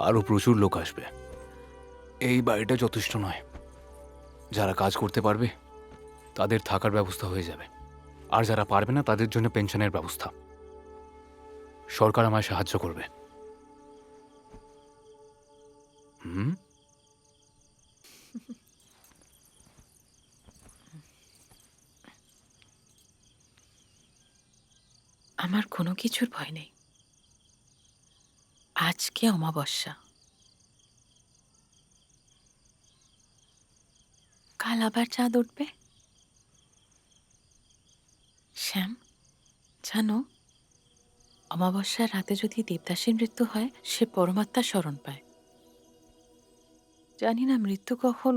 আরও প্রচুর লোক আসবে। এই বাড়িটা যথেষ্ট নয়। যারা কাজ করতে পারবে তাদের থাকার ব্যবস্থা হয়ে যাবে, আর যারা পারবে না তাদের জন্য পেনশনের ব্যবস্থা। সরকার আমায় সাহায্য করবে। হুম। আমার কোনো কিছুর ভয় নেই। আজকে অমাবস্যা, কাল আবার চাঁদ উঠবে। শ্যাম, জানো, অমাবস্যার রাতে যদি দেবদাসীর মৃত্যু হয়, সে পরমাত্মার শরণ পায়। জানি না মৃত্যু কখন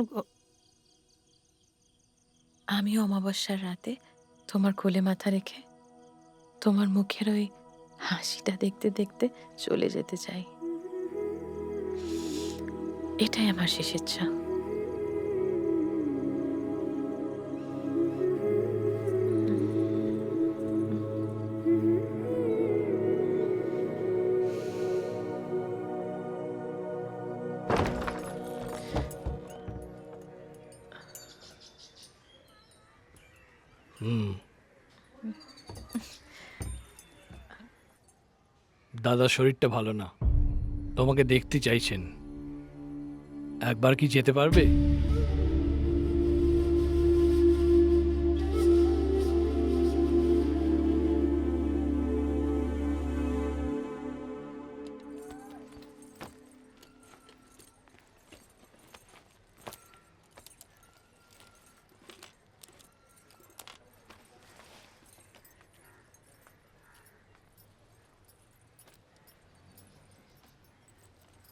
আমিও অমাবস্যার রাতে তোমার কোলে মাথা রেখে তোমার মুখের ওই হাসিটা দেখতে দেখতে চলে যেতে চাই। এটাই আমার শেষ ইচ্ছা। দাদার শরীরটা ভালো না, তোমাকে দেখতে চাইছেন। একবার কি যেতে পারবে?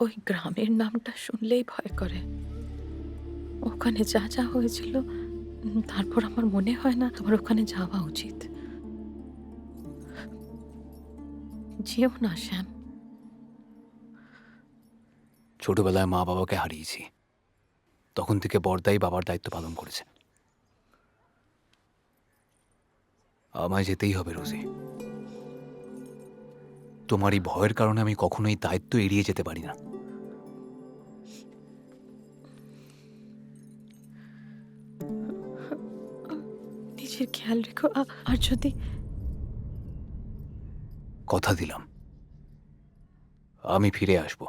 ওই গ্রামের নামটা শুনলেই ভয় করে। ওখানে যা যা হয়েছিল, তারপর আমার মনে হয় না আমার ওখানে যাওয়া উচিত। যেও না শ্যাম। ছোটবেলায় মা বাবাকে হারিয়েছি, তখন থেকে বড়দাই বাবার দায়িত্ব পালন করেছে। আমায় যেতেই হবে রোজি। তোমার এই ভয়ের কারণে আমি কখনোই দায়িত্ব এড়িয়ে যেতে পারি না। নিজের খেয়াল রেখো। আর যদি কথা দিলাম, আমি ফিরে আসবো।